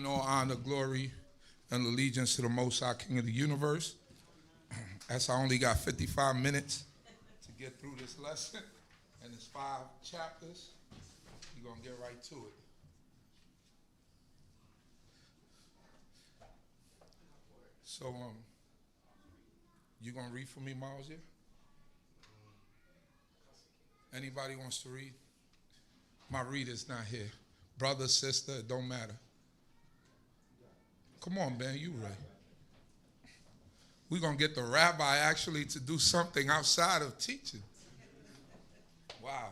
Giving all honor, glory, and allegiance to the Most High King of the universe. As I only got 55 minutes to get through this lesson, and it's 5 chapters, we're going to get right to it. So, you going to read for me, Miles, here? Anybody wants to read? My reader's not here. Brother, sister, it don't matter. Come on, man, you ready. We're going to get the rabbi actually to do something outside of teaching. Wow.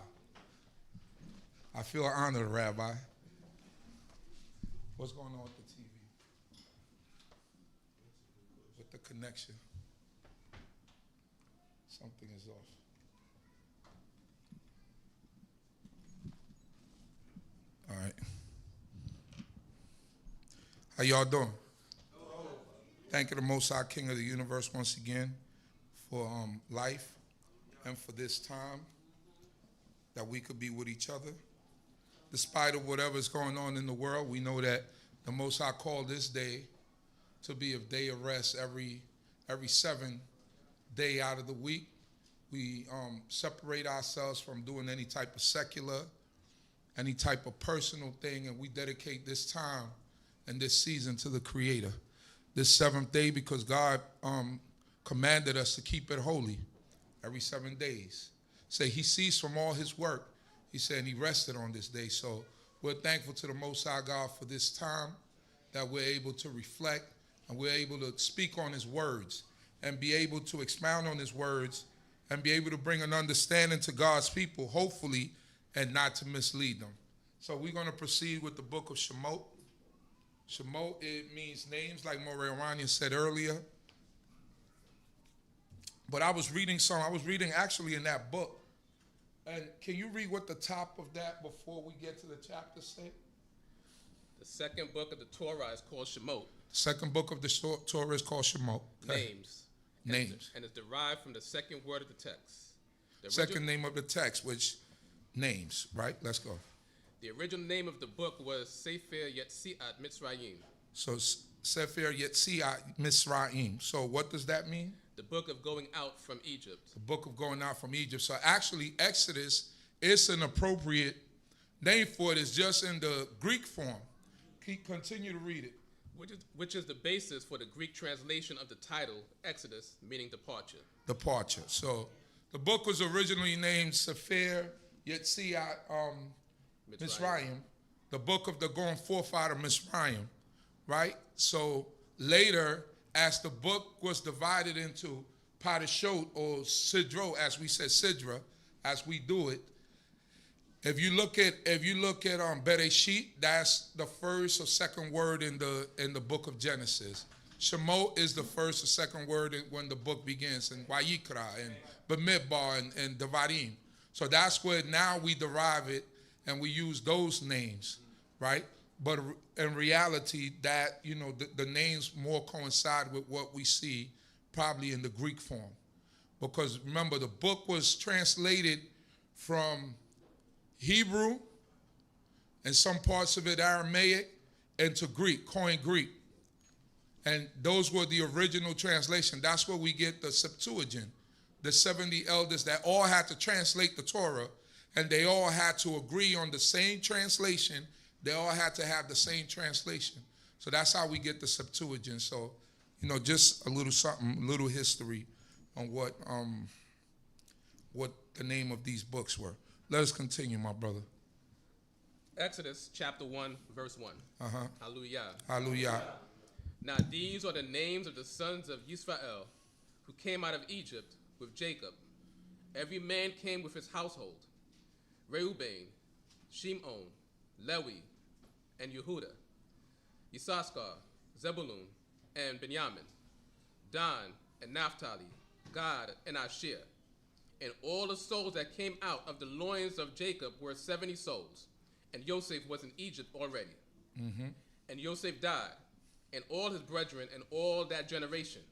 I feel honored, Rabbi. What's going on with the TV? With the connection? Something is off. All right. How y'all doing? Thank you, the Most High King of the universe, once again for life and for this time that we could be with each other. Despite of whatever's going on in the world, we know that the Most High called this day to be a day of rest every 7th day out of the week. We separate ourselves from doing any type of secular, any type of personal thing, and we dedicate this time and this season to the Creator. This 7th day, because God commanded us to keep it holy every 7 days. Say he ceased from all his work. He said, and he rested on this day. So we're thankful to the Most High God for this time that we're able to reflect and we're able to speak on his words and be able to expound on his words and be able to bring an understanding to God's people, hopefully, and not to mislead them. So we're going to proceed with the book of Shemot. Shemot, it means names, like Moranian said earlier. But I was reading actually in that book. And can you read what the top of that before we get to the chapter say? The second book of the Torah is called Shemot. Second book of the Torah is called Shemot. Names. Names. And it's derived from the second word of the text. Second name of the text, which names, right? Let's go. The original name of the book was Sefer Yetziat Mitzrayim. So Sefer Yetziat Mitzrayim. So what does that mean? The book of going out from Egypt. The book of going out from Egypt. So actually Exodus is an appropriate name for it. It's just in the Greek form. Continue to read it. Which is the basis for the Greek translation of the title, Exodus, meaning departure. Departure. So the book was originally named Sefer Yetziat Mitzrayim, the book of the going forth out of Mitzrayim, right? So later, as the book was divided into Parashot or Sidro, as we said Sidra, as we do it, if you look at Bereshit, that's the first or second word in the book of Genesis. Shemot is the first or second word when the book begins, and Vayikra and Bamidbar and Devarim. So that's where now we derive it and we use those names, right? But in reality, that the names more coincide with what we see probably in the Greek form, because remember the book was translated from Hebrew and some parts of it Aramaic into Greek, Koine Greek. And those were the original translation. That's where we get the Septuagint, the 70 elders that all had to translate the Torah, and they all had to agree on the same translation. They all had to have the same translation. So that's how we get the Septuagint. So, just a little something, a little history on what the name of these books were. Let us continue, my brother. Exodus chapter 1, verse 1. Hallelujah. Hallelujah. Now these are the names of the sons of Yisrael who came out of Egypt with Jacob. Every man came with his household. Reuben, Shimon, Lewi, and Yehuda, Yissaschar, Zebulun, and Benjamin, Dan and Naphtali, Gad and Asher. And all the souls that came out of the loins of Jacob were 70 souls. And Joseph was in Egypt already. Mm-hmm. And Joseph died, and all his brethren, and all that generation.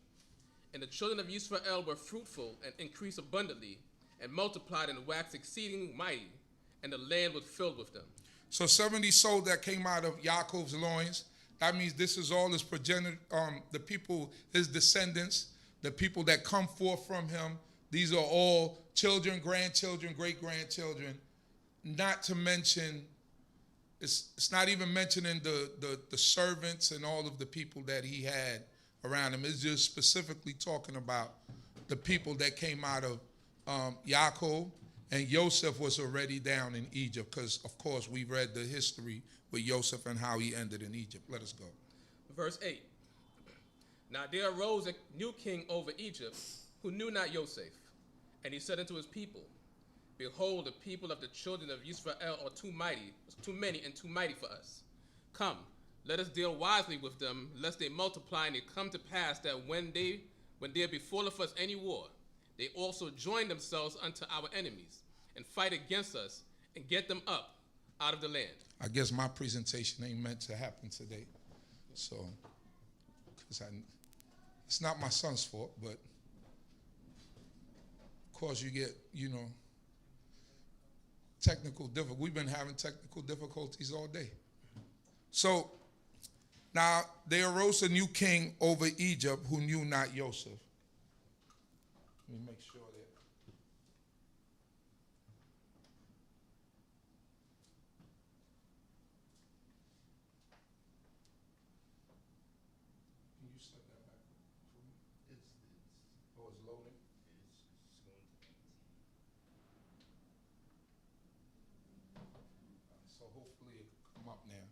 And the children of Israel were fruitful and increased abundantly, and multiplied and waxed exceeding mighty, and the land was filled with them. So 70 souls that came out of Yaakov's loins, That means this is all his progenitor, the people, his descendants, the people that come forth from him. These are all children, grandchildren, great-grandchildren. Not to mention, it's not even mentioning the servants and all of the people that he had around him. It's just specifically talking about the people that came out of Yaakov, and Joseph was already down in Egypt because, of course, we read the history with Joseph and how he ended in Egypt. Let us go. Verse 8. Now there arose a new king over Egypt who knew not Joseph. And he said unto his people, Behold, the people of the children of Yisrael are too many and too mighty for us. Come, let us deal wisely with them, lest they multiply, and it come to pass that when there befalleth us any war, they also join themselves unto our enemies, and fight against us, and get them up out of the land. I guess my presentation ain't meant to happen today. So, because it's not my son's fault, but of course you get, technical difficulties. We've been having technical difficulties all day. So, now there arose a new king over Egypt who knew not Joseph. Let me make sure that. Can you step that back for me? It's loading. It's going to 18. So hopefully it will come up now.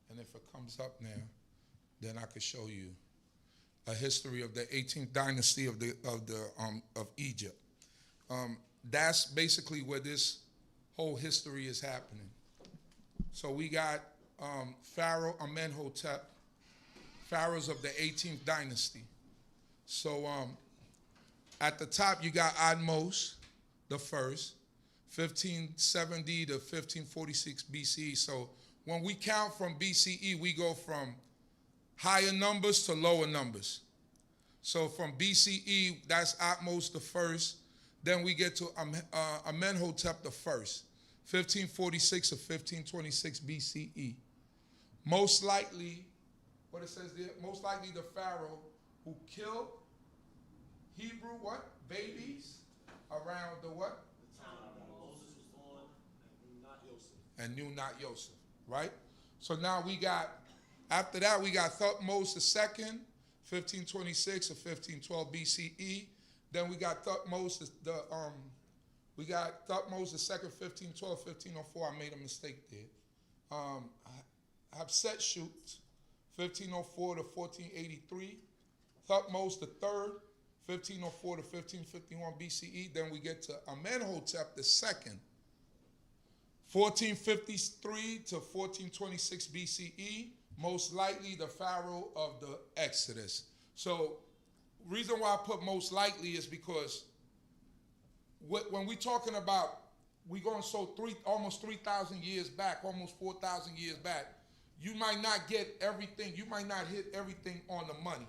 And if it comes up now, then I could show you a history of the 18th dynasty of Egypt. That's basically where this whole history is happening. So we got Pharaoh Amenhotep, pharaohs of the 18th dynasty. So at the top you got Admos the first, 1570 to 1546 BCE. So when we count from BCE, we go from higher numbers to lower numbers. So from BCE, that's Atmos the first. Then we get to Amenhotep the first, 1546 or 1526 BCE. Most likely, what it says there, most likely the Pharaoh who killed Hebrew what? Babies around the what? The time that Moses was born and knew not Joseph. And knew not Joseph, right? So now we got, after that, we got Thutmose II, 1526 or 1512 BCE. Then we got Thutmose II, 1512, 1504. I made a mistake there. Hatshepsut, 1504 to 1483. Thutmose III, 1504 to 1551 BCE. Then we get to Amenhotep II, 1453 to 1426 BCE. Most likely the Pharaoh of the Exodus. So reason why I put most likely is because when we're talking about, we're going almost 3,000 years back, almost 4,000 years back, you might not get everything, you might not hit everything on the money,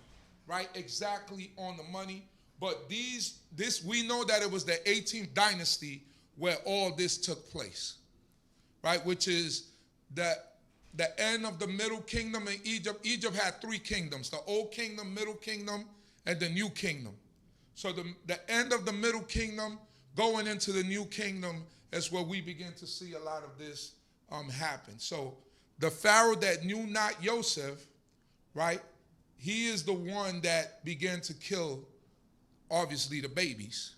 right? Exactly on the money. But we know that it was the 18th dynasty where all this took place, right? Which is the end of the middle kingdom in Egypt. Egypt had three kingdoms, the old kingdom, middle kingdom, and the new kingdom. So the end of the middle kingdom going into the new kingdom is where we begin to see a lot of this happen. So the Pharaoh that knew not Joseph, right, he is the one that began to kill, obviously, the babies,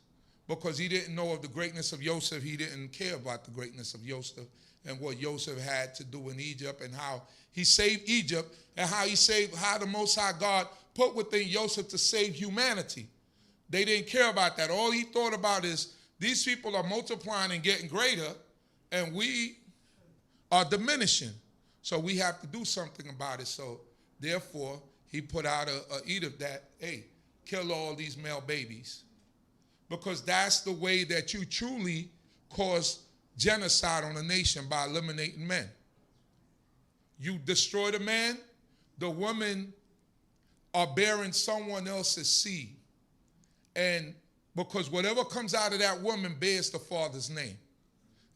because he didn't know of the greatness of Joseph. He didn't care about the greatness of Joseph and what Joseph had to do in Egypt and how he saved Egypt and how the Most High God put within Joseph to save humanity. They didn't care about that. All he thought about is these people are multiplying and getting greater and we are diminishing. So we have to do something about it. So therefore, he put out a edict that, hey, kill all these male babies. Because that's the way that you truly cause genocide on a nation, by eliminating men. You destroy the man, the women are bearing someone else's seed. And because whatever comes out of that woman bears the father's name.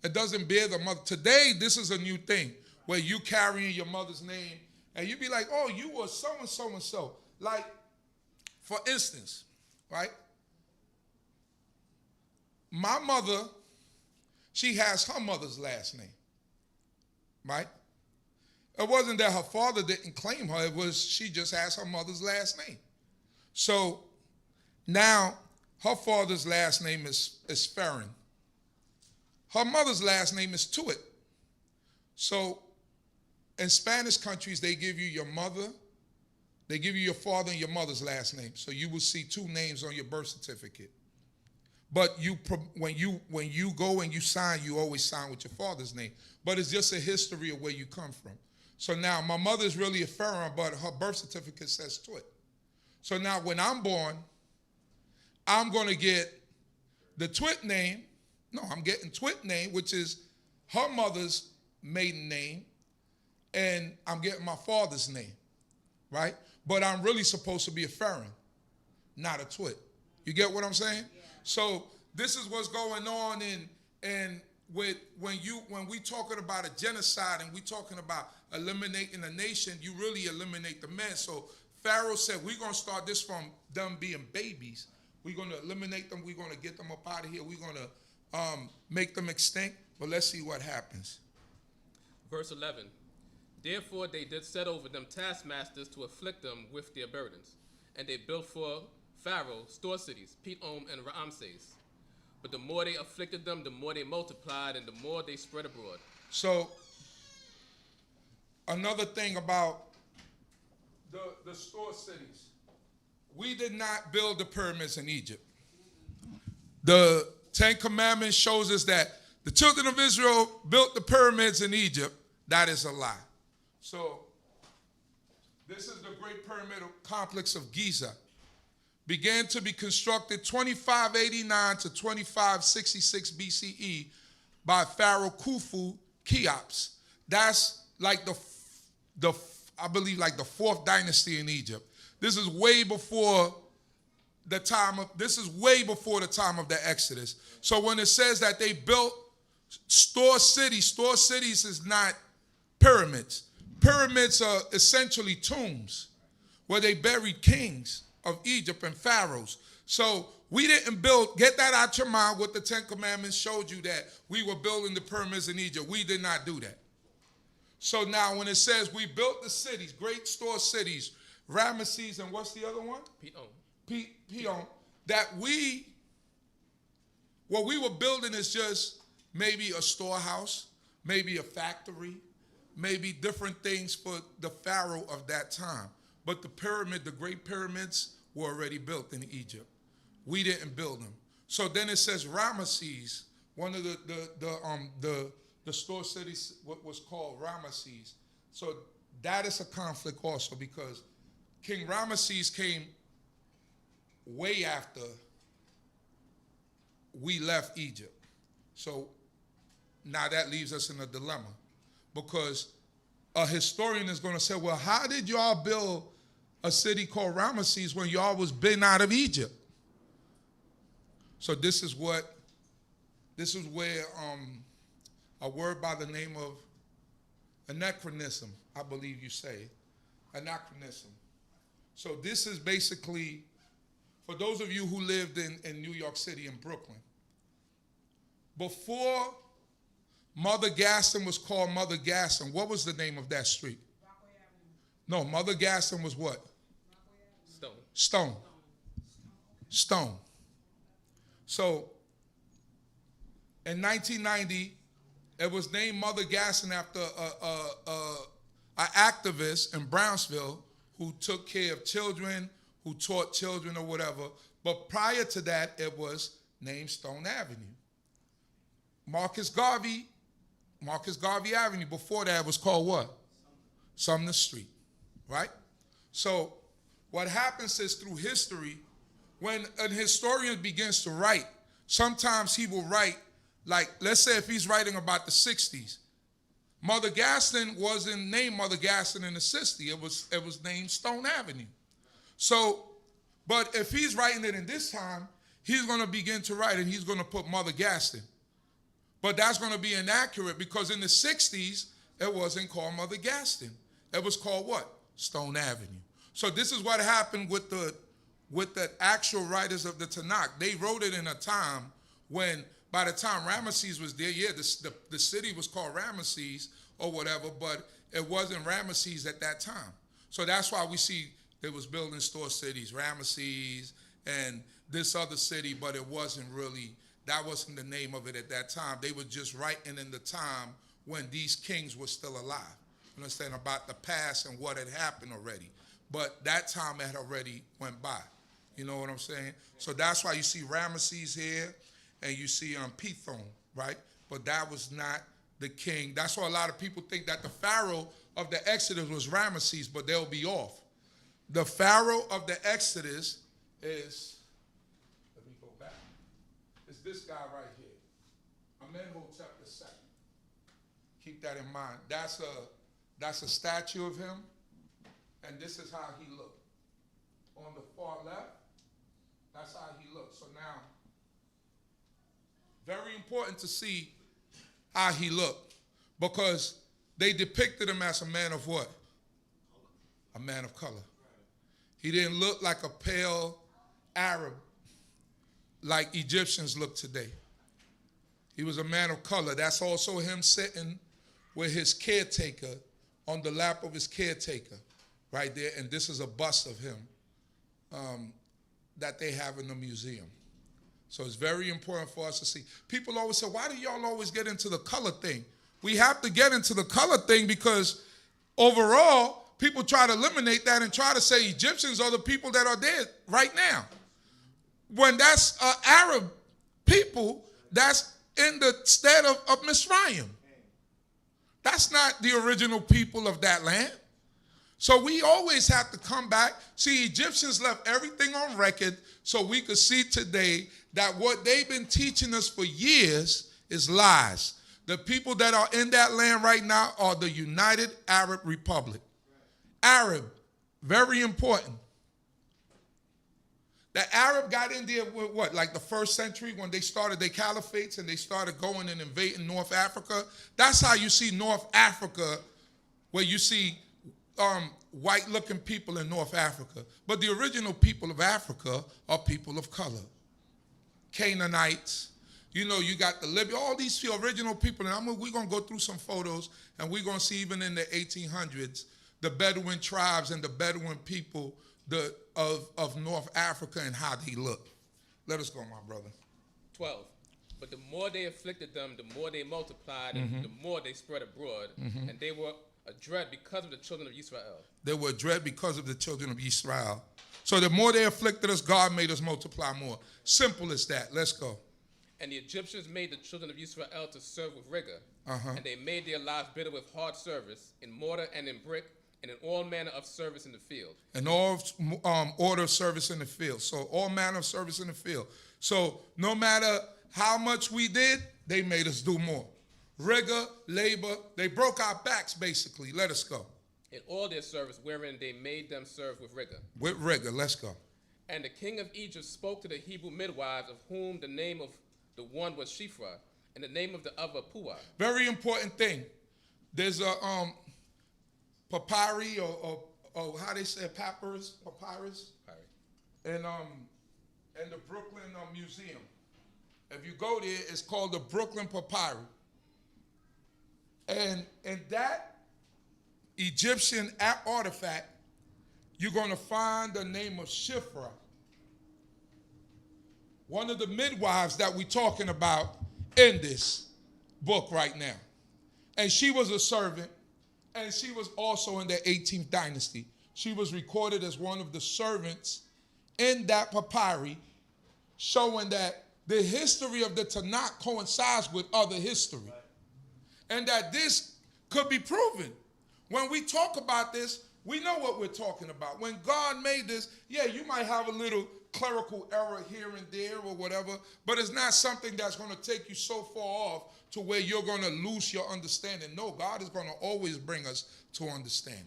It doesn't bear the mother. Today, this is a new thing where you carrying your mother's name And you be like, oh, you were so-and-so and so. Like, for instance, right? My mother, she has her mother's last name, right? It wasn't that her father didn't claim her. It was she just has her mother's last name. So now her father's last name is Farron. Her mother's last name is Tuit. So in Spanish countries, they give you your mother, they give you your father and your mother's last name. So you will see two names on your birth certificate. But when you go and you sign, you always sign with your father's name. But it's just a history of where you come from. So now my mother's really a Farron, but her birth certificate says Tuit. So now when I'm born, I'm going to get the Tuit name. No, I'm getting Tuit name, which is her mother's maiden name, and I'm getting my father's name, right? But I'm really supposed to be a Farron, not a Tuit. You get what I'm saying? Yeah. So this is what's going on when we talking about a genocide and we talking about eliminating a nation, you really eliminate the men. So Pharaoh said, we're going to start this from them being babies. We're going to eliminate them. We're going to get them up out of here. We're going to make them extinct. But let's see what happens. Verse 11. Therefore they did set over them taskmasters to afflict them with their burdens. And they built for Pharaoh store cities, Pithom and Ramses. But the more they afflicted them, the more they multiplied, and the more they spread abroad. So another thing about the store cities, we did not build the pyramids in Egypt. The Ten Commandments shows us that the children of Israel built the pyramids in Egypt. That is a lie. So this is the great pyramid complex of Giza. Began to be constructed 2589 to 2566 BCE by Pharaoh Khufu Cheops. That's like I believe like the fourth dynasty in Egypt. This is way before the time of the Exodus. So when it says that they built store cities is not pyramids. Pyramids are essentially tombs where they buried kings of Egypt and pharaohs. So we didn't get that out your mind. What the Ten Commandments showed you that we were building the pyramids in Egypt. We did not do that. So now when it says we built the cities, great store cities, Ramesses and what's the other one? Pithom. That what we were building is just maybe a storehouse, maybe a factory, maybe different things for the pharaoh of that time. But the great pyramids were already built in Egypt. We didn't build them. So then it says Ramesses, one of the store cities was called Ramesses. So that is a conflict also because King Ramesses came way after we left Egypt. So now that leaves us in a dilemma because a historian is going to say, well, how did y'all build a city called Ramesses when y'all was been out of Egypt? So this is where a word by the name of anachronism, I believe you say, anachronism. So this is basically, for those of you who lived in New York City and Brooklyn, before Mother Gaston was called Mother Gaston, what was the name of that street? No, Mother Gaston was what? Stone. So in 1990, it was named Mother Gaston after an activist in Brownsville who took care of children, who taught children or whatever. But prior to that, it was named Stone Avenue. Marcus Garvey Avenue, before that, was called what? Sumner Street, right? So what happens is through history, when an historian begins to write, sometimes he will write, like, let's say if he's writing about the 60s, Mother Gaston wasn't named Mother Gaston in the 60s. It was named Stone Avenue. So, but if he's writing it in this time, he's going to begin to write and he's going to put Mother Gaston. But that's going to be inaccurate because in the 60s, it wasn't called Mother Gaston. It was called what? Stone Avenue. So this is what happened with the actual writers of the Tanakh. They wrote it in a time when, by the time Ramesses was there, the city was called Ramesses or whatever, but it wasn't Ramesses at that time. So that's why we see they was building store cities, Ramesses and this other city, but it wasn't really, that wasn't the name of it at that time. They were just writing in the time when these kings were still alive. You understand, about the past and what had happened already. But that time had already went by. You know what I'm saying? So that's why you see Ramesses here and you see Pithom, right? But that was not the king. That's why a lot of people think that the Pharaoh of the Exodus was Ramesses, but they'll be off. The Pharaoh of the Exodus is, let me go back, it's this guy right here. Amenhotep II. Keep that in mind. That's a statue of him, and this is how he looked. On the far left, that's how he looked. So now, very important to see how he looked, because they depicted him as a man of what? A man of color. He didn't look like a pale Arab like Egyptians look today. He was a man of color. That's also him sitting with his caretaker on the lap of his caretaker right there. And this is a bust of him that they have in the museum. So it's very important for us to see. People always say, why do y'all always get into the color thing? We have to get into the color thing because overall, people try to eliminate that and try to say Egyptians are the people that are there right now. When that's Arab people, that's in the state of Misraim. That's not the original people of that land. So we always have to come back. See, Egyptians left everything on record so we could see today that what they've been teaching us for years is lies. The people that are in that land right now are the United Arab Republic. Arab, very important. The Arab got in there with what, like the first century when they started their caliphates and they started going and invading North Africa. That's how you see North Africa, where you see white-looking people in North Africa. But the original people of Africa are people of color. Canaanites, you know, you got the Libya, all these original people. And we're going to go through some photos, and we're going to see even in the 1800s, the Bedouin tribes and the Bedouin people of North Africa and how they look. Let us go, my brother. 12. But the more they afflicted them, the more they multiplied, and the more they spread abroad. And they were a dread because of the children of Israel. They were a dread because of the children of Israel. So the more they afflicted us, God made us multiply more. Simple as that. Let's go. And the Egyptians made the children of Israel to serve with rigor. And they made their lives bitter with hard service, in mortar and in brick, and in all manner of service in the field. And all order of service in the field. So all manner of service in the field. So no matter how much we did, they made us do more. Rigor, labor, they broke our backs basically. Let us go. In all their service, wherein they made them serve with rigor. With rigor, let's go. And the king of Egypt spoke to the Hebrew midwives, of whom the name of the one was Shiphrah, and the name of the other Puah. Very important thing. There's a papyri or how they say papyrus, and the Brooklyn Museum. If you go there, it's called the Brooklyn Papyri. And in that Egyptian artifact, you're going to find the name of Shiphrah, one of the midwives that we're talking about in this book right now. And she was a servant, and she was also in the 18th dynasty. She was recorded as one of the servants in that papyri, showing that the history of the Tanakh coincides with other history. And that this could be proven. When we talk about this, we know what we're talking about. When God made this, yeah, you might have a little clerical error here and there or whatever, but it's not something that's going to take you so far off to where you're going to lose your understanding. No, God is going to always bring us to understanding.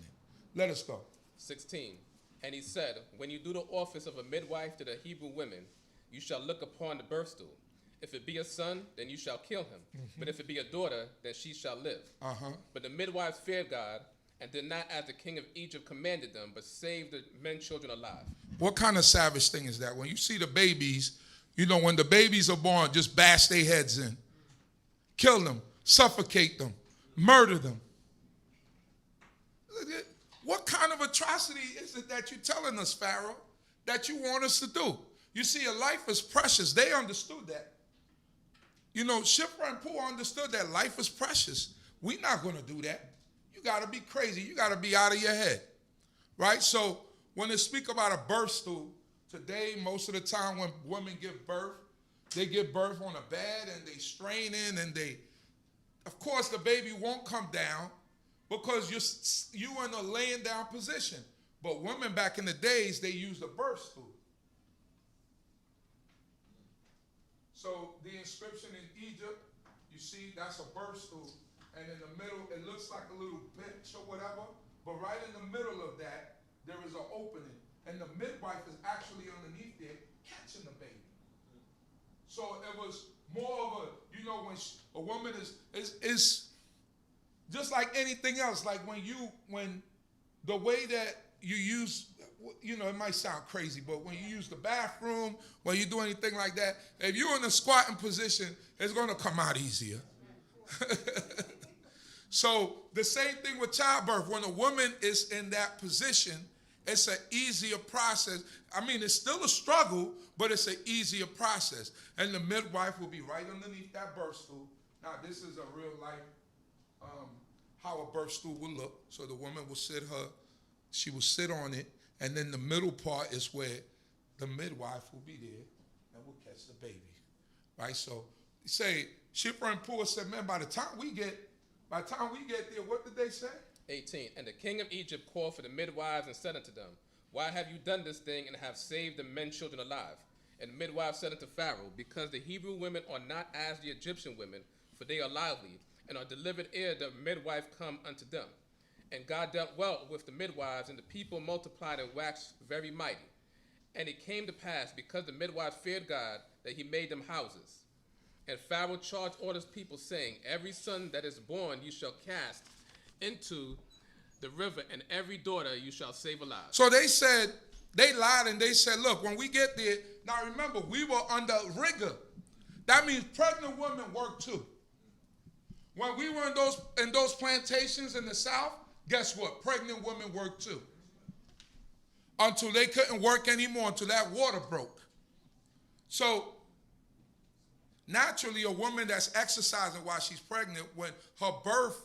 Let us go. 16. And he said, when you do the office of a midwife to the Hebrew women, you shall look upon the birth stool. If it be a son, then you shall kill him. But if it be a daughter, then she shall live. But the midwives feared God and did not as the king of Egypt commanded them, but saved the men children alive. What kind of savage thing is that? When you see the babies, when the babies are born, just bash their heads in. Kill them, suffocate them, murder them. What kind of atrocity is it that you're telling us, Pharaoh, that you want us to do? You see, a life is precious. They understood that. Shipra and Puah understood that life is precious. We're not going to do that. You got to be crazy. You got to be out of your head, right? So when they speak about a birth stool, today, most of the time when women give birth, they give birth on a bed and they strain in and of course, the baby won't come down because you're in a laying down position. But women back in the days, they used a birth stool. So the inscription in Egypt, you see, that's a birth stool. And in the middle, it looks like a little bench or whatever. But right in the middle of that, there is an opening. And the midwife is actually underneath there catching the baby. So it was more of a, when a woman is just like anything else. Like when the way that you use, it might sound crazy, but when you use the bathroom, when you do anything like that, if you're in a squatting position, it's going to come out easier. So the same thing with childbirth. When a woman is in that position, it's an easier process. I mean, it's still a struggle, but it's an easier process. And the midwife will be right underneath that birth stool. Now, this is a real life, how a birth stool will look. So the woman will she will sit on it, and then the middle part is where the midwife will be there and will catch the baby, right? So you say, Shipra and Puah said, man, by the time we get there, what did they say? 18. And the king of Egypt called for the midwives and said unto them, why have you done this thing and have saved the men children alive? And the midwives said unto Pharaoh, because the Hebrew women are not as the Egyptian women, for they are lively, and are delivered ere the midwife come unto them. And God dealt well with the midwives, and the people multiplied and waxed very mighty. And it came to pass, because the midwives feared God, that he made them houses. And Pharaoh charged all his people, saying, every son that is born you shall cast into the river, and every daughter you shall save alive. So they lied and they said, look, when we get there, now remember, we were under rigor. That means pregnant women work too. When we were in those plantations in the South, guess what? Pregnant women work too. Until they couldn't work anymore, until that water broke. So naturally, a woman that's exercising while she's pregnant, when her birth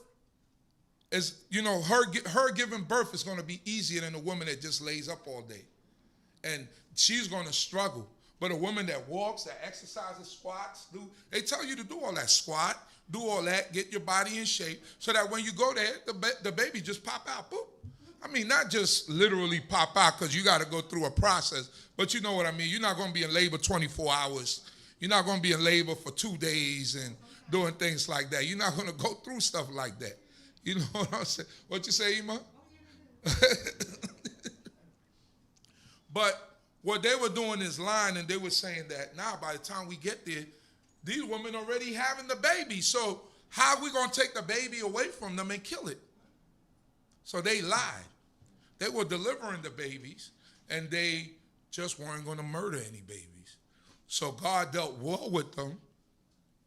is, her giving birth is going to be easier than a woman that just lays up all day. And she's going to struggle. But a woman that walks, that exercises, squats, they tell you to do all that. Squat, do all that, get your body in shape, so that when you go there, the baby just pop out. Boop. I mean, not just literally pop out, because you got to go through a process, but you know what I mean. You're not going to be in labor 24 hours. You're not going to be in labor for 2 days and doing things like that. You're not going to go through stuff like that. You know what I'm saying? What you say, Ima? But what they were doing is lying, and they were saying that now by the time we get there, these women already having the baby. So how are we going to take the baby away from them and kill it? So they lied. They were delivering the babies, and they just weren't going to murder any babies. So God dealt well with them,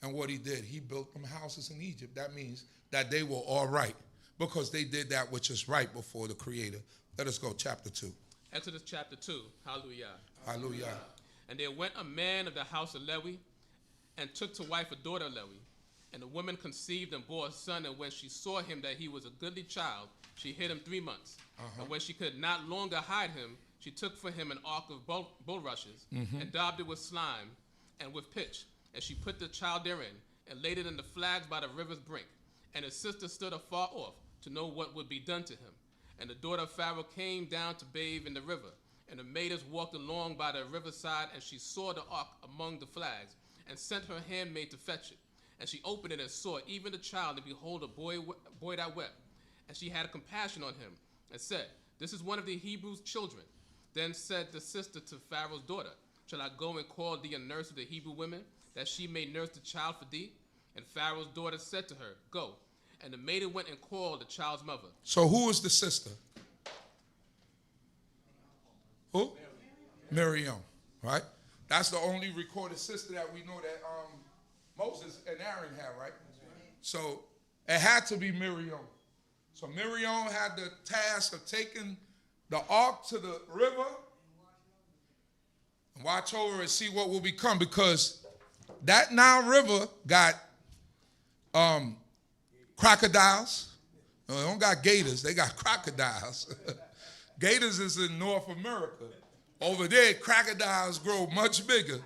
and what he did, he built them houses in Egypt. That means that they were all right, because they did that which is right before the Creator. Let us go, chapter 2. Exodus chapter 2, hallelujah. Hallelujah. And there went a man of the house of Lewi, and took to wife a daughter of Lewi. And the woman conceived and bore a son, and when she saw him that he was a goodly child, she hid him 3 months. And when she could not longer hide him, she took for him an ark of bulrushes, and daubed it with slime and with pitch. And she put the child therein, and laid it in the flags by the river's brink. And his sister stood afar off to know what would be done to him. And the daughter of Pharaoh came down to bathe in the river. And the maidens walked along by the riverside, and she saw the ark among the flags, and sent her handmaid to fetch it. And she opened it and saw even the child, and behold, a boy that wept. And she had compassion on him, and said, this is one of the Hebrews' children. Then said the sister to Pharaoh's daughter, shall I go and call thee a nurse of the Hebrew women, that she may nurse the child for thee? And Pharaoh's daughter said to her, go. And the maiden went and called the child's mother. So who is the sister? Who? Miriam, right? That's the only recorded sister that we know that Moses and Aaron had, right? So it had to be Miriam. So Miriam had the task of taking the ark to the river and watch over and see what will become, because that Nile River got crocodiles. No, they don't got gators. They got crocodiles. Gators is in North America. Over there, crocodiles grow much bigger,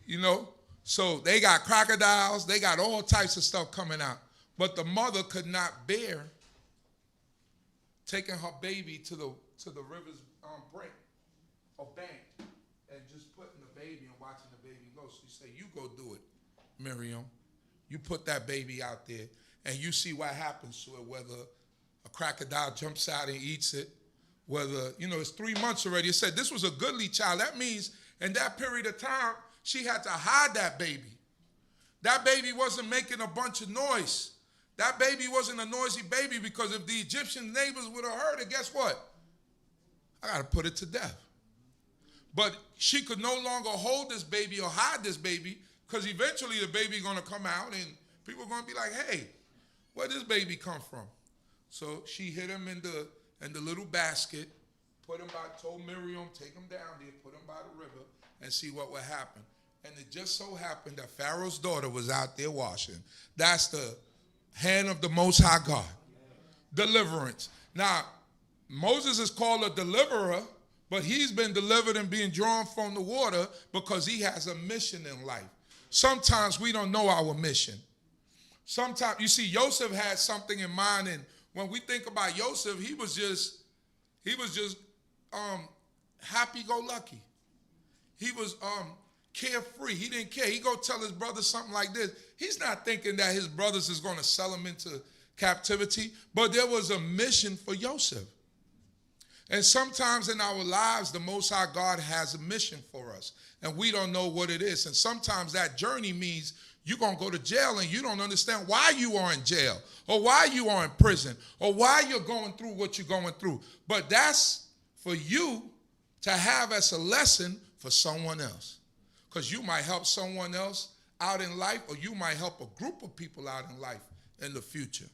you know. So they got crocodiles. They got all types of stuff coming out. But the mother could not bear taking her baby to the river's brink or bank and just putting the baby and watching the baby go. So she said, you go do it, Miriam. You put that baby out there and you see what happens to it, whether a crocodile jumps out and eats it, whether, you know, it's 3 months already. It said this was a goodly child. That means in that period of time, she had to hide that baby. That baby wasn't making a bunch of noise. That baby wasn't a noisy baby, because if the Egyptian neighbors would have heard it, guess what? I got to put it to death. But she could no longer hold this baby or hide this baby, because eventually the baby going to come out and people are going to be like, hey, where did this baby come from? So she hid him in the little basket, put him by, told Miriam, take him down there, put him by the river and see what would happen. And it just so happened that Pharaoh's daughter was out there washing. That's the hand of the Most High God. Deliverance. Now, Moses is called a deliverer, but he's been delivered and being drawn from the water because he has a mission in life. Sometimes we don't know our mission. Sometimes, you see, Joseph had something in mind, and when we think about Joseph, he was just happy-go-lucky. He was carefree. He didn't care. He go tell his brothers something like this. He's not thinking that his brothers is going to sell him into captivity, but there was a mission for Joseph. And sometimes in our lives, the Most High God has a mission for us, and we don't know what it is. And sometimes that journey means you're going to go to jail and you don't understand why you are in jail or why you are in prison or why you're going through what you're going through. But that's for you to have as a lesson for someone else, because you might help someone else out in life, or you might help a group of people out in life in the future.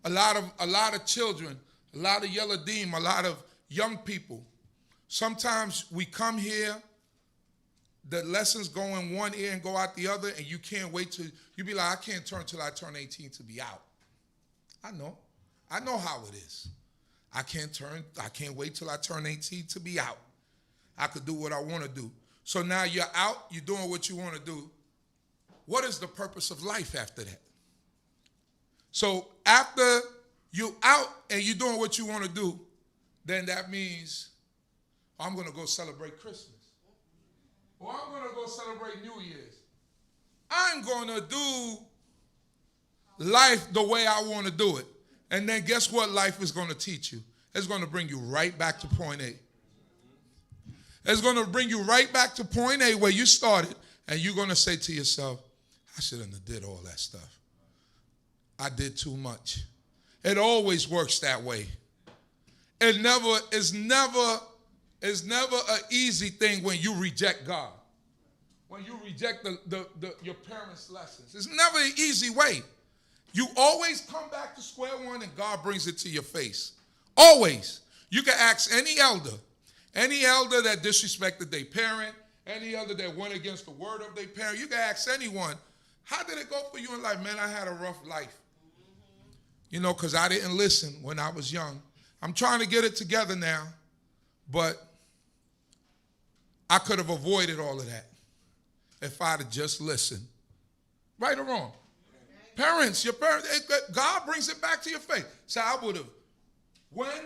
A lot of children, a lot of Yeladim, a lot of young people. Sometimes we come here, the lessons go in one ear and go out the other, and you can't wait till, you be like, I can't turn till I turn 18 to be out. I know how it is. I can't wait till I turn 18 to be out. I could do what I want to do. So now you're out, you're doing what you want to do. What is the purpose of life after that? So after you're out and you're doing what you want to do, then that means I'm going to go celebrate Christmas. Or I'm going to go celebrate New Year's. I'm going to do life the way I want to do it. And then guess what life is going to teach you? It's going to bring you right back to point A. It's going to bring you right back to point A where you started, and you're going to say to yourself, I shouldn't have did all that stuff. I did too much. It always works that way. It's never an easy thing when you reject God. When you reject your parents' lessons. It's never an easy way. You always come back to square one and God brings it to your face. Always. You can ask any elder that disrespected their parent, any elder that went against the word of their parent. You can ask anyone, how did it go for you in life? Man, I had a rough life. You know, because I didn't listen when I was young. I'm trying to get it together now, but I could have avoided all of that if I'd have just listened. Right or wrong? Parents, your parents, God brings it back to your face. So I would have went,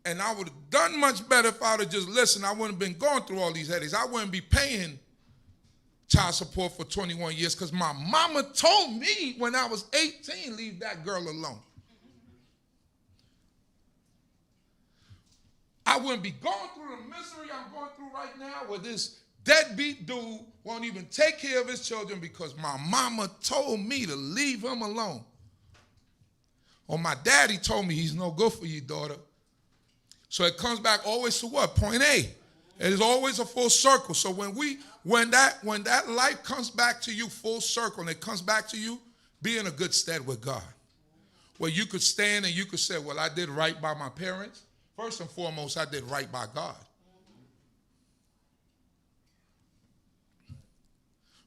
and I would have done much better if I would have just listened. I wouldn't have been going through all these headaches. I wouldn't be paying child support for 21 years because my mama told me when I was 18, leave that girl alone. I wouldn't be going through the misery I'm going through right now where this deadbeat dude won't even take care of his children because my mama told me to leave him alone. Or my daddy told me he's no good for you, daughter. So it comes back always to what? Point A. It is always a full circle. So when that life comes back to you full circle and it comes back to you, be in a good stead with God. Where you could stand and you could say, well, I did right by my parents. First and foremost, I did right by God.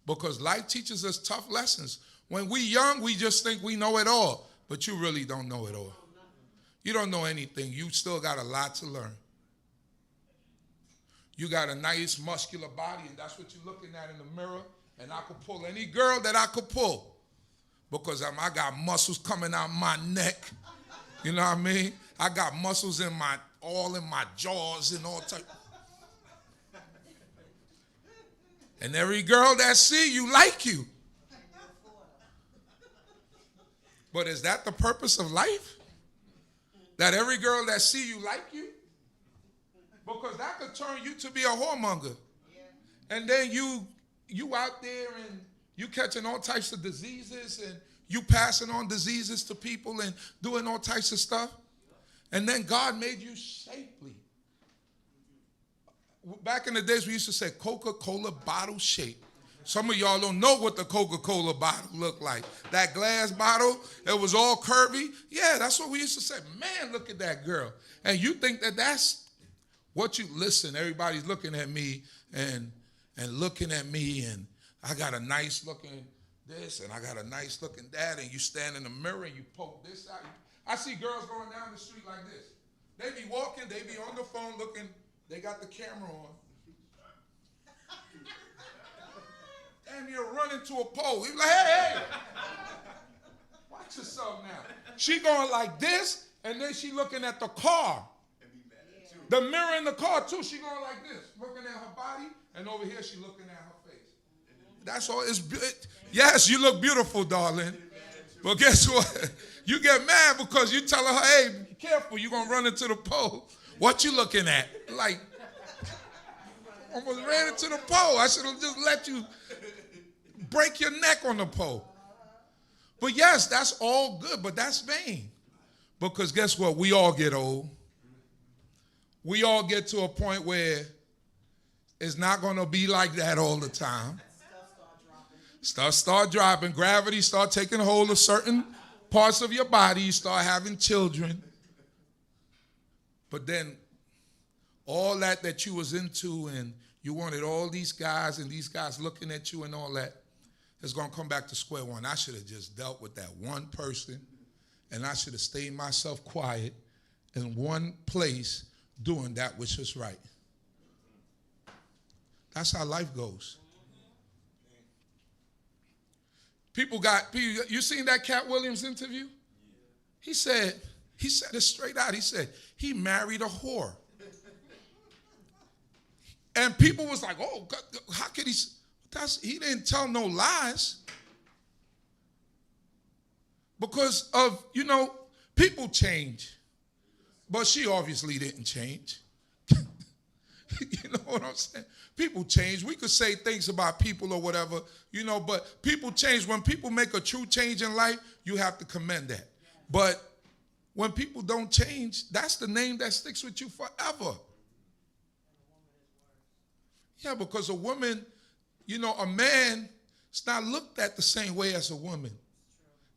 Because life teaches us tough lessons. When we're young, we just think we know it all. But you really don't know it all. You don't know anything. You still got a lot to learn. You got a nice muscular body, and that's what you're looking at in the mirror. And I could pull any girl that I could pull. Because I got muscles coming out my neck. You know what I mean? I got muscles all in my jaws and all type. And every girl that see you like you. But is that the purpose of life? That every girl that see you like you? Because that could turn you to be a whoremonger. And then you out there and you catching all types of diseases and you passing on diseases to people and doing all types of stuff. And then God made you shapely. Back in the days, we used to say Coca-Cola bottle shape. Some of y'all don't know what the Coca-Cola bottle looked like. That glass bottle, it was all curvy. Yeah, that's what we used to say. Man, look at that girl. And you think that that's what you listen. Everybody's looking at me and looking at me, and I got a nice looking this, and I got a nice looking that, and you stand in the mirror and you poke this out. I see girls going down the street like this. They be walking, they be on the phone looking, they got the camera on. And you're running to a pole. He's like, hey, watch yourself now. She going like this, and then she looking at the car. The mirror in the car too, she going like this, looking at her body, and over here she looking at her face. That's all. Yes, you look beautiful, darling. But guess what? You get mad because you tell her, hey, be careful, you're going to run into the pole. What you looking at? Like, almost ran into the pole. I should have just let you break your neck on the pole. But yes, that's all good, but that's vain. Because guess what? We all get old. We all get to a point where it's not going to be like that all the time. Stuff start dropping. Gravity start taking hold of certain parts of your body. You start having children. But then all that you was into and you wanted all these guys and these guys looking at you and all that, it's going to come back to square one. I should have just dealt with that one person, and I should have stayed myself quiet in one place doing that which was right. That's how life goes. You seen that Cat Williams interview? He said it straight out. He said he married a whore. And people was like, oh, God, how could he? He didn't tell no lies. Because of, people change. But she obviously didn't change. You know what I'm saying? People change. We could say things about people or whatever, but people change. When people make a true change in life, you have to commend that. But when people don't change, that's the name that sticks with you forever. Yeah, because a woman, a man, it's not looked at the same way as a woman.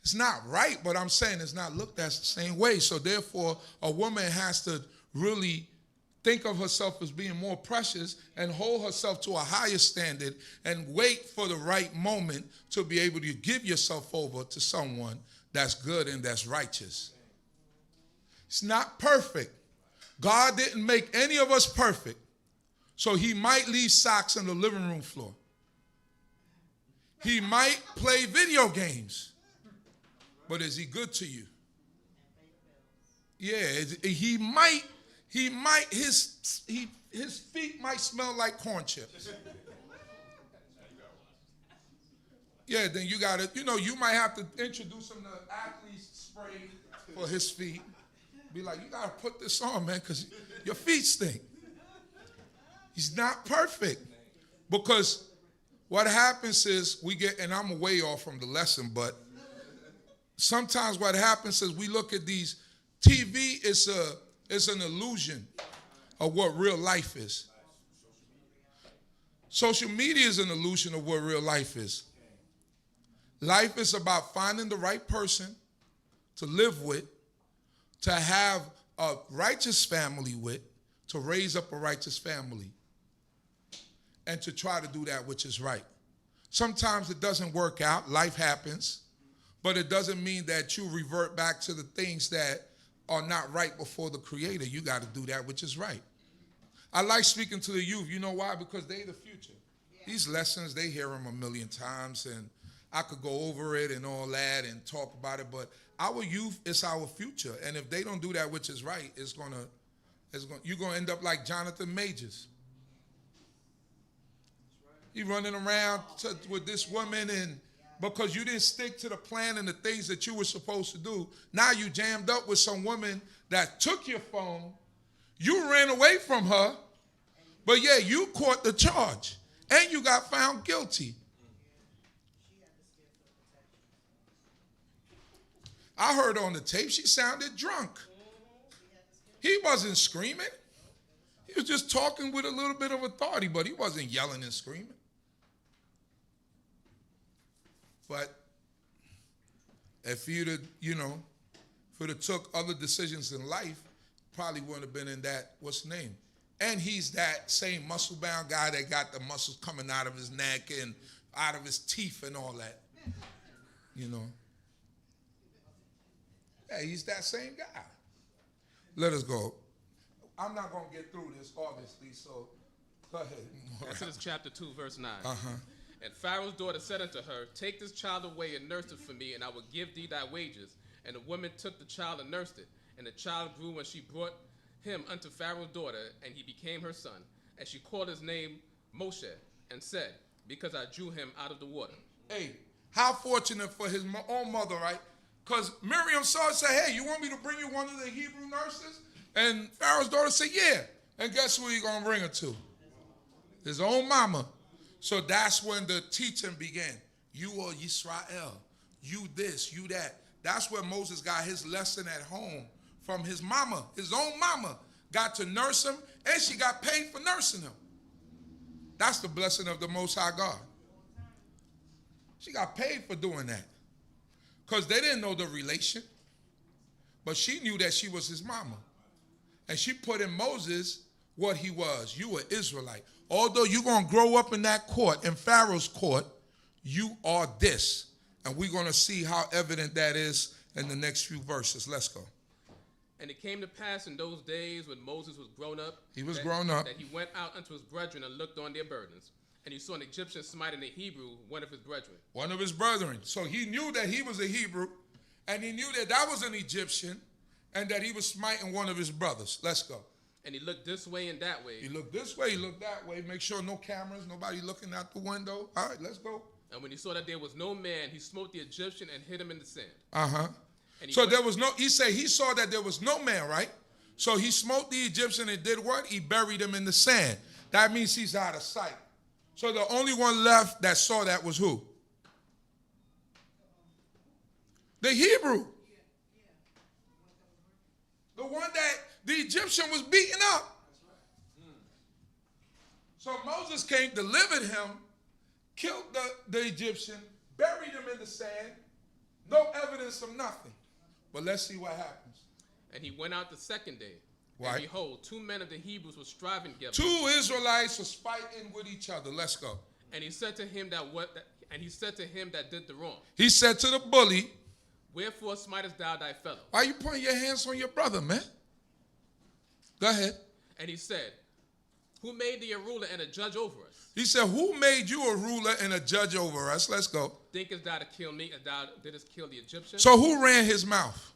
It's not right, but I'm saying it's not looked at the same way. So therefore, a woman has to really think of herself as being more precious and hold herself to a higher standard and wait for the right moment to be able to give yourself over to someone that's good and that's righteous. It's not perfect. God didn't make any of us perfect. So he might leave socks on the living room floor. He might play video games. But is he good to you? Yeah, he might, his feet might smell like corn chips. Yeah, then you got to, you might have to introduce him to athlete's spray for his feet. Be like, you got to put this on, man, because your feet stink. He's not perfect. Because what happens is and I'm way off from the lesson, but sometimes what happens is we look at these TV, it's an illusion of what real life is. Social media is an illusion of what real life is. Life is about finding the right person to live with, to have a righteous family with, to raise up a righteous family, and to try to do that which is right. Sometimes it doesn't work out. Life happens. But it doesn't mean that you revert back to the things that are not right before the Creator. You got to do that which is right. I like speaking to the youth. You know why? Because they the future. Yeah. These lessons, they hear them a million times, and I could go over it and all that and talk about it, but our youth is our future. And if they don't do that which is right, you're going to end up like Jonathan Majors. He running around with this woman, and because you didn't stick to the plan and the things that you were supposed to do, now you jammed up with some woman that took your phone. You ran away from her, but yeah, you caught the charge, and you got found guilty. I heard on the tape she sounded drunk. He wasn't screaming. He was just talking with a little bit of authority, but he wasn't yelling and screaming. But if you'd have took other decisions in life, probably wouldn't have been in that, what's the name? And he's that same muscle-bound guy that got the muscles coming out of his neck and out of his teeth and all that. You know. Yeah, he's that same guy. Let us go. I'm not going to get through this, obviously, so go ahead. Exodus chapter 2, verse 9. Uh-huh. And Pharaoh's daughter said unto her, Take this child away and nurse it for me, and I will give thee thy wages. And the woman took the child and nursed it. And the child grew when she brought him unto Pharaoh's daughter, and he became her son. And she called his name Moshe, and said, Because I drew him out of the water. Hey, how fortunate for his own mother, right? Because Miriam saw and said, hey, you want me to bring you one of the Hebrew nurses? And Pharaoh's daughter said, yeah. And guess who he going to bring her to? His own mama. So that's when the teaching began. You are Yisrael. You this, you that. That's where Moses got his lesson at home from his mama. His own mama got to nurse him, and she got paid for nursing him. That's the blessing of the Most High God. She got paid for doing that. Because they didn't know the relation. But she knew that she was his mama. And she put in Moses what he was. You were Israelite. Although you're going to grow up in that court, in Pharaoh's court, you are this. And we're going to see how evident that is in the next few verses. Let's go. And it came to pass in those days when Moses was grown up. He was grown up. That he went out unto his brethren and looked on their burdens. And he saw an Egyptian smiting a Hebrew, one of his brethren. One of his brethren. So he knew that he was a Hebrew, and he knew that that was an Egyptian, and that he was smiting one of his brothers. Let's go. And he looked this way and that way. He looked this way, he looked that way. Make sure no cameras, nobody looking out the window. All right, let's go. And when he saw that there was no man, he smote the Egyptian and hid him in the sand. Uh-huh. So there was no, he said he saw that there was no man, right? So he smote the Egyptian and did what? He buried him in the sand. That means he's out of sight. So the only one left that saw that was who? The Hebrew. The one that the Egyptian was beating up. So Moses came, delivered him, killed the Egyptian, buried him in the sand. No evidence of nothing. But let's see what happens. And he went out the second day. Right. And behold, 2 men of the Hebrews were striving together. 2 Israelites were fighting with each other. Let's go. And he said to him that did the wrong. He said to the bully, Wherefore smitest thou thy fellow? Why are you putting your hands on your brother, man? Go ahead. And he said, Who made thee a ruler and a judge over us? He said, who made you a ruler and a judge over us? Let's go. Thinkest thou to kill me as thou didst kill the Egyptian? So who ran his mouth?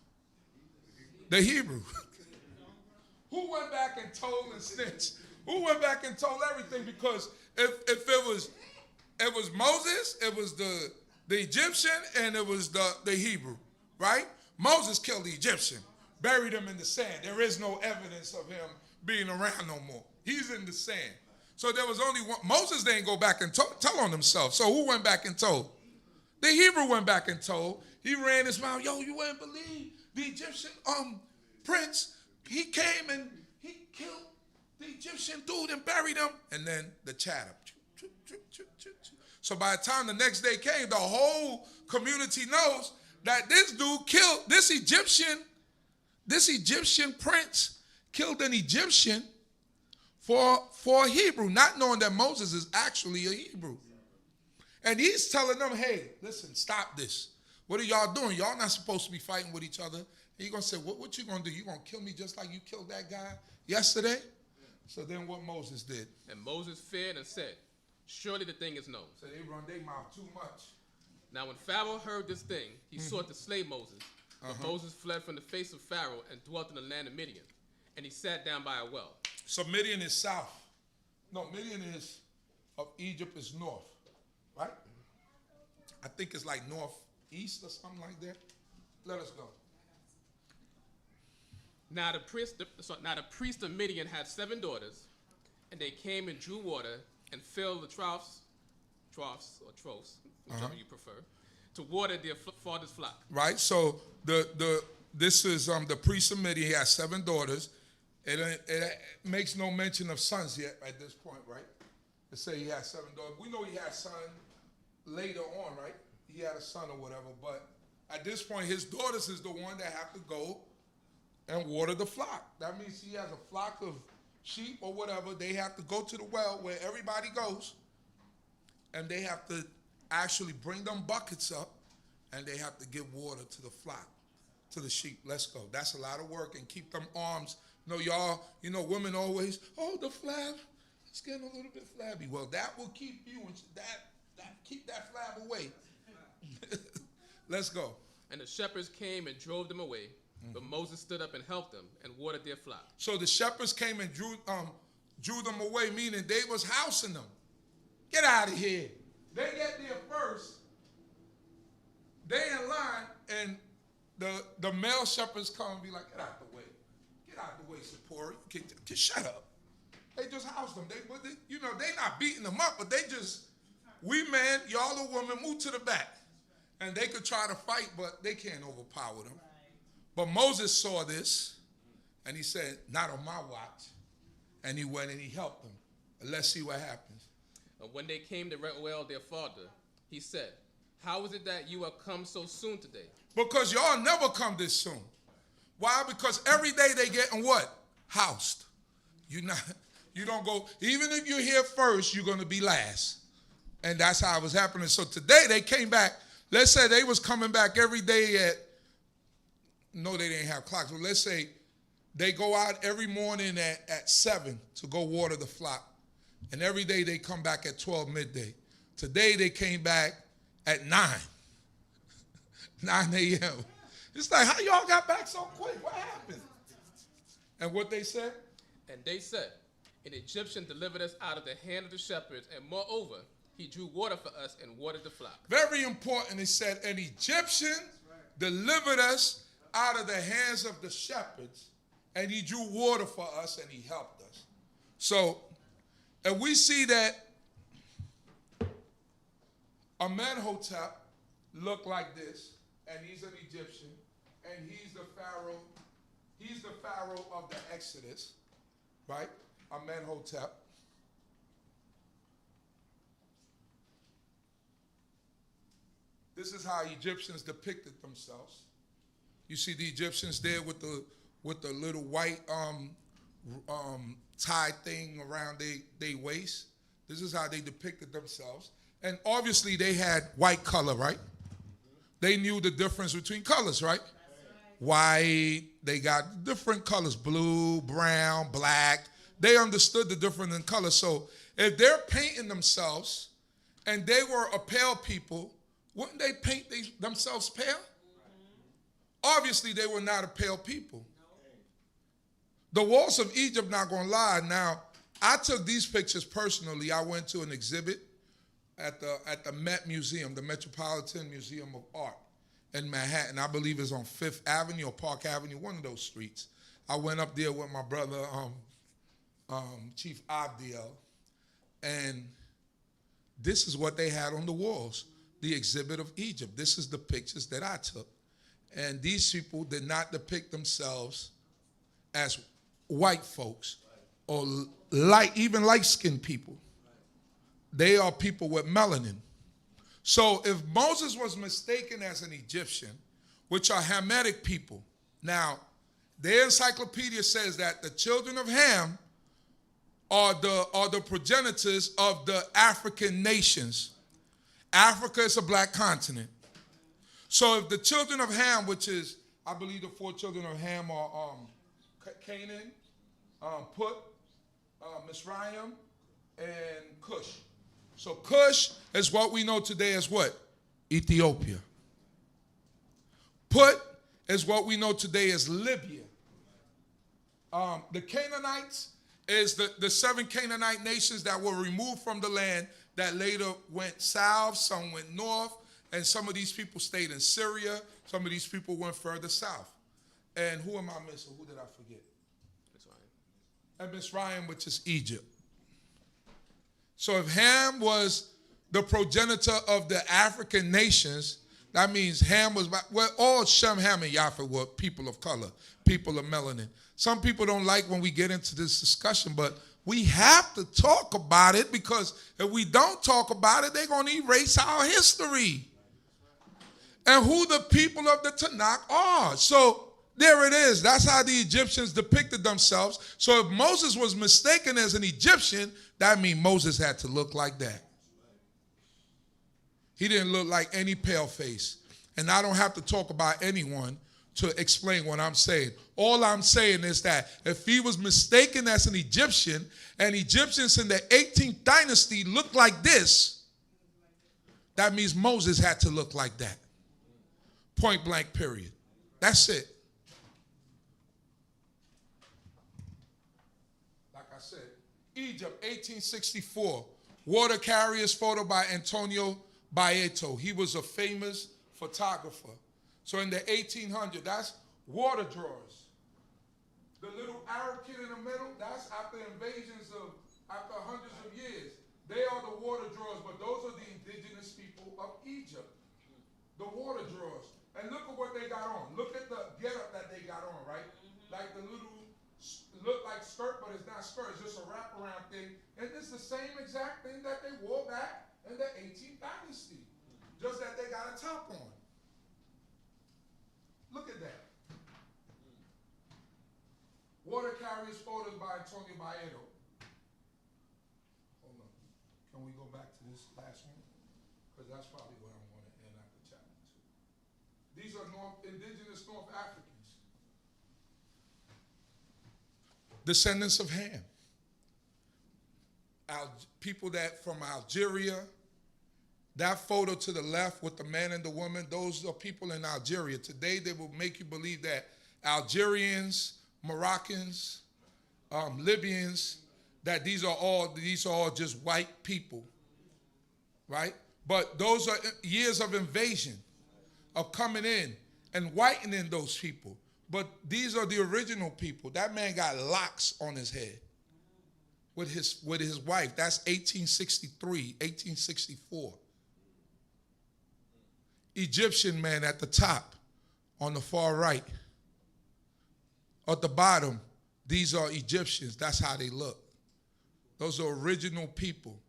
The Hebrew. Who went back and told and snitched? Who went back and told everything? Because if it was Moses, it was the Egyptian, and it was the Hebrew, right? Moses killed the Egyptian, buried him in the sand. There is no evidence of him being around no more. He's in the sand. So there was only one. Moses didn't go back and tell on himself. So who went back and told? The Hebrew went back and told. He ran his mouth. Yo, you wouldn't believe the Egyptian prince. He came and he killed the Egyptian dude and buried him. And then the chatter. So by the time the next day came, the whole community knows that this dude killed this Egyptian prince killed an Egyptian for a Hebrew, not knowing that Moses is actually a Hebrew. And he's telling them, hey, listen, stop this. What are y'all doing? Y'all not supposed to be fighting with each other. And he's going to say, what you going to do? You going to kill me just like you killed that guy yesterday? So then what Moses did. And Moses feared and said, surely the thing is known. So they run their mouth too much. Now when Pharaoh heard this thing, he sought to slay Moses. But Moses fled from the face of Pharaoh and dwelt in the land of Midian. And he sat down by a well. So Midian is south. No, Midian is of Egypt is north, right? I think it's like northeast or something like that. Let us go. Now the priest of Midian had 7 daughters, and they came and drew water and filled the troughs, whichever you prefer, to water their father's flock. Right. So this is the priest of Midian. He has 7 daughters. It makes no mention of sons yet at this point, right? It say he has 7 daughters. We know he had a son later on, right? He had a son or whatever, but at this point, his daughters is the one that have to go and water the flock. That means he has a flock of sheep or whatever. They have to go to the well where everybody goes, and they have to actually bring them buckets up, and they have to give water to the flock, to the sheep. Let's go. That's a lot of work, and keep them arms. Y'all, women always, the flab, it's getting a little bit flabby. Well, that will keep you, keep that flab away. Let's go. And the shepherds came and drove them away, but Moses stood up and helped them and watered their flock. So the shepherds came and drew them away, meaning they was housing them. Get out of here. They get there first. They in line, and the male shepherds come and be like, get out the way. Get out the way, Zipporah. Just shut up. They just house them. They not beating them up, but they just, y'all the women, move to the back. And they could try to fight, but they can't overpower them. But Moses saw this, and he said, not on my watch. And he went and he helped them. Let's see what happens. And when they came to Reuel, their father, he said, how is it that you have come so soon today? Because y'all never come this soon. Why? Because every day they getting what? Housed. You don't go, even if you're here first, you're going to be last. And that's how it was happening. So today they came back. Let's say they was coming back every day no, they didn't have clocks. But let's say they go out every morning at 7 to go water the flock. And every day they come back at 12 midday. Today they came back at 9 a.m. It's like, how y'all got back so quick? What happened? And what they said? And they said, an Egyptian delivered us out of the hand of the shepherds, and moreover, he drew water for us and watered the flock. Very important. He said, an Egyptian delivered us out of the hands of the shepherds, and he drew water for us, and he helped us. So, and we see that Amenhotep looked like this, and he's an Egyptian, and he's the Pharaoh. He's the Pharaoh of the Exodus, right? Amenhotep. This is how Egyptians depicted themselves. You see the Egyptians there with the little white tie thing around their waist. This is how they depicted themselves. And obviously they had white color, right? They knew the difference between colors, right? White, they got different colors, blue, brown, black. They understood the difference in color. So if they're painting themselves and they were a pale people, wouldn't they paint themselves pale? Obviously, they were not a pale people. The walls of Egypt, not going to lie. Now, I took these pictures personally. I went to an exhibit at the Met Museum, the Metropolitan Museum of Art in Manhattan. I believe it's on 5th Avenue or Park Avenue, one of those streets. I went up there with my brother, Chief Uzziel, and this is what they had on the walls. the exhibit of Egypt. This is the pictures that I took. And these people did not depict themselves as white folks or even light-skinned people. They are people with melanin. So if Moses was mistaken as an Egyptian, which are Hamitic people, now their encyclopedia says that the children of Ham are the progenitors of the African nations. Africa is a black continent. So if the children of Ham, which is, I believe the 4 children of Ham are Canaan, Put, Mizraim, and Cush. So Cush is what we know today as what? Ethiopia. Put is what we know today as Libya. The Canaanites is the 7 Canaanite nations that were removed from the land that later went south, some went north, and some of these people stayed in Syria. Some of these people went further south. And who am I missing? Who did I forget? And Mizraim, which is Egypt. So if Ham was the progenitor of the African nations, that means Ham was, well, all Shem, Ham, and Japheth were people of color, people of melanin. Some people don't like when we get into this discussion, but we have to talk about it, because if we don't talk about it, they're going to erase our history and who the people of the Tanakh are. So there it is. That's how the Egyptians depicted themselves. So if Moses was mistaken as an Egyptian, that means Moses had to look like that. He didn't look like any pale face. And I don't have to talk about anyone to explain what I'm saying. All I'm saying is that if he was mistaken as an Egyptian, and Egyptians in the 18th dynasty looked like this, that means Moses had to look like that. Point blank, period. That's it. Like I said, Egypt, 1864. Water carriers photo by Antonio Baeto. He was a famous photographer. So in the 1800s, that's water drawers. The little Arab kid in the middle, that's after invasions after hundreds of years. They are the water drawers, but those are the indigenous people of Egypt. The water drawers. And look at what they got on. Look at the getup that they got on, right? Like the little, look like skirt, but it's not skirt. It's just a wraparound thing. And it's the same exact thing that they wore back in the 18th dynasty. Just that they got a top on. Look at that. Water carriers photos by Antonio Baeto. Hold on. Can we go back to this last one? Because that's probably what I want to end after chapter 2. These are indigenous North Africans. Descendants of Ham. People that from Algeria. That photo to the left with the man and the woman, those are people in Algeria. Today they will make you believe that Algerians, Moroccans, Libyans, that these are all just white people, right? But those are years of invasion, of coming in and whitening those people. But these are the original people. That man got locks on his head with his wife. That's 1863, 1864. Egyptian man at the top, on the far right. At the bottom, these are Egyptians. That's how they look. Those are original people.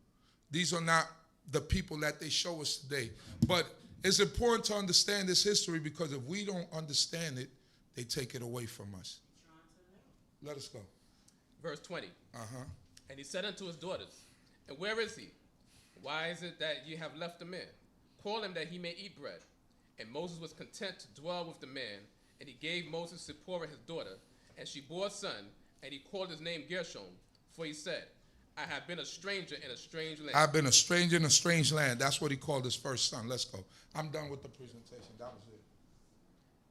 These are not the people that they show us today. But it's important to understand this history, because if we don't understand it, they take it away from us. Let us go. Verse 20. Uh-huh. And he said unto his daughters, and where is he? Why is it that ye have left the man? Call him that he may eat bread. And Moses was content to dwell with the man, and he gave Moses Zipporah his daughter, and she bore a son, and he called his name Gershom, for he said, I have been a stranger in a strange land. I've been a stranger in a strange land. That's what he called his first son. Let's go. I'm done with the presentation. That was it.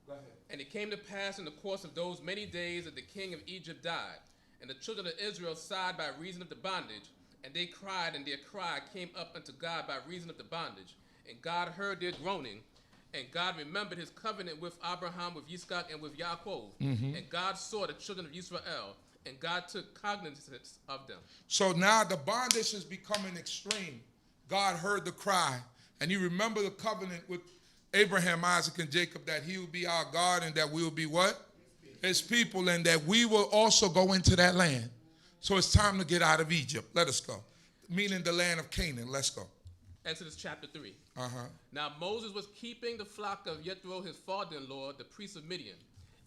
Go ahead. And it came to pass in the course of those many days that the king of Egypt died, and the children of Israel sighed by reason of the bondage, and they cried, and their cry came up unto God by reason of the bondage. And God heard their groaning, and God remembered his covenant with Abraham, with Yitzchak, and with Yaakov. Mm-hmm. And God saw the children of Israel, and God took cognizance of them. So now the bondage is becoming extreme. God heard the cry, And you remember the covenant with Abraham, Isaac, and Jacob, that he will be our God and that we will be what? His people, and that we will also go into that land. So it's time to get out of Egypt. Let us go. Meaning the land of Canaan. Let's go. Exodus chapter 3. Uh-huh. Now Moses was keeping the flock of Jethro, his father-in-law, the priest of Midian.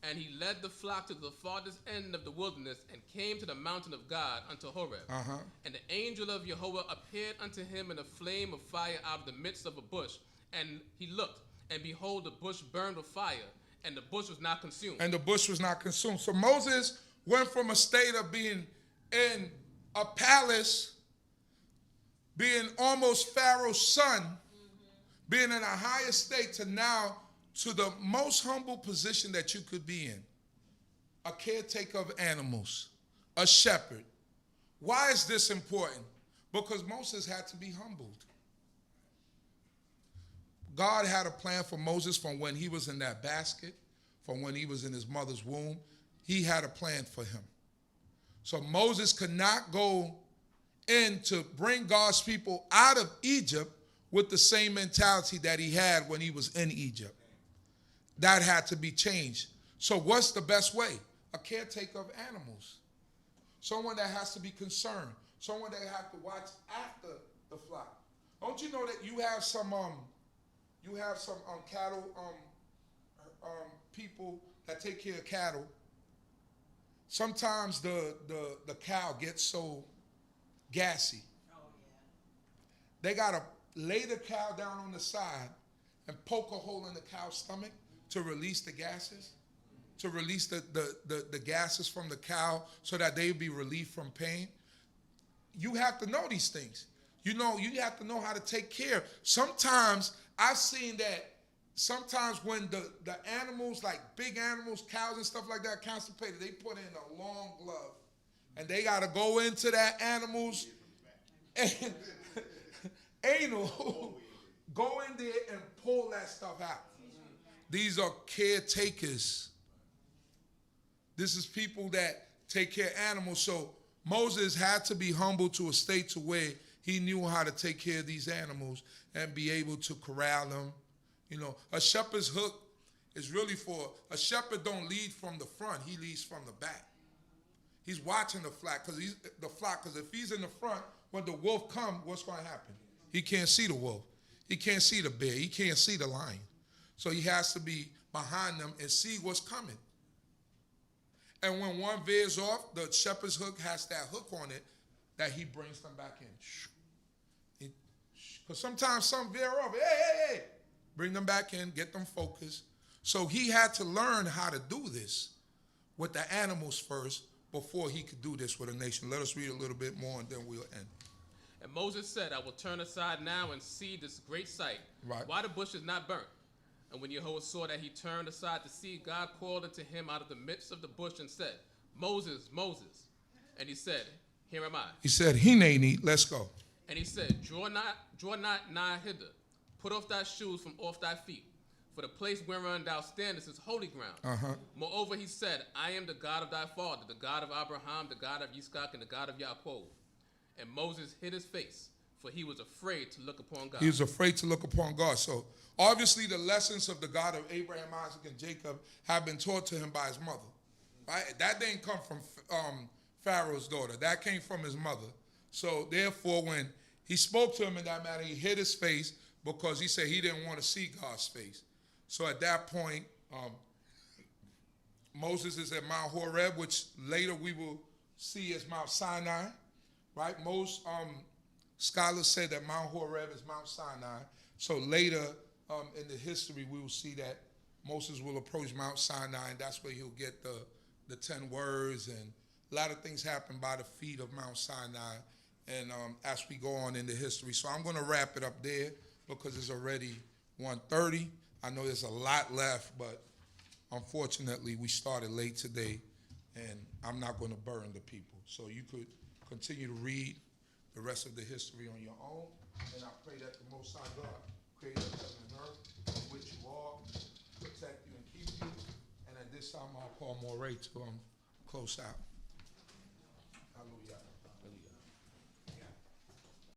And he led the flock to the farthest end of the wilderness and came to the mountain of God unto Horeb. Uh-huh. And the angel of Jehovah appeared unto him in a flame of fire out of the midst of a bush. And he looked, and behold, the bush burned with fire, and the bush was not consumed. And the bush was not consumed. So Moses went from a state of being in a palace, being almost Pharaoh's son, being in a higher state, to now to the most humble position that you could be in. A caretaker of animals, a shepherd. Why is this important? Because Moses had to be humbled. God had a plan for Moses from when he was in that basket, from when he was in his mother's womb. He had a plan for him. So Moses could not go in to bring God's people out of Egypt with the same mentality that he had when he was in Egypt. That had to be changed. So what's the best way? A caretaker of animals. Someone that has to be concerned. Someone that has to watch after the flock. Don't you know that you have some cattle people that take care of cattle? Sometimes the cow gets so gassy. Oh, yeah. They gotta lay the cow down on the side and poke a hole in the cow's stomach to release the gases, to release the gases from the cow so that they be relieved from pain. You have to know these things. You have to know how to take care. Sometimes I've seen that sometimes when the animals, like big animals, cows and stuff like that, constipated, they put in a long glove and they got to go into that animal's anal, go in there and pull that stuff out. These are caretakers. This is people that take care of animals. So Moses had to be humble to a state to where he knew how to take care of these animals and be able to corral them. You know, a shepherd's hook is really for, a shepherd don't lead from the front, he leads from the back. He's watching the flock because if he's in the front, when the wolf comes, what's going to happen? He can't see the wolf. He can't see the bear. He can't see the lion. So he has to be behind them and see what's coming. And when one veers off, the shepherd's hook has that hook on it that he brings them back in. Because sometimes some veer off. Hey. Bring them back in, get them focused. So he had to learn how to do this with the animals first before he could do this with a nation. Let us read a little bit more and then we'll end. And Moses said, I will turn aside now and see this great sight, Right. why the bush is not burnt. And when Jehovah saw that he turned aside to see, God called unto him out of the midst of the bush and said, Moses, Moses. And he said, Here am I. He said, Hineni, let's go. And he said, Draw not nigh hither. Put off thy shoes from off thy feet. For the place wherein thou standest is holy ground. Moreover, he said, I am the God of thy father, the God of Abraham, the God of Yitzchak, and the God of Yaakov. And Moses hid his face, for he was afraid to look upon God. He was afraid to look upon God. So obviously the lessons of the God of Abraham, Isaac, and Jacob have been taught to him by his mother. Right? That didn't come from Pharaoh's daughter. That came from his mother. So therefore, when he spoke to him in that manner, he hid his face because he said he didn't want to see God's face. So at that point, Moses is at Mount Horeb, which later we will see as Mount Sinai. Right? Most scholars say that Mount Horeb is Mount Sinai. So later in the history, we will see that Moses will approach Mount Sinai, and that's where he'll get the 10 words, and a lot of things happen by the feet of Mount Sinai, and as we go on in the history. So I'm going to wrap it up there because it's already 1:30. I know there's a lot left, but unfortunately we started late today, and I'm not going to burden the people. So you could continue to read the rest of the history on your own, and I pray that the Most High God, creator of heaven and earth, in which you are, protect you and keep you. And at this time, I'll call Moray to close out. Hallelujah.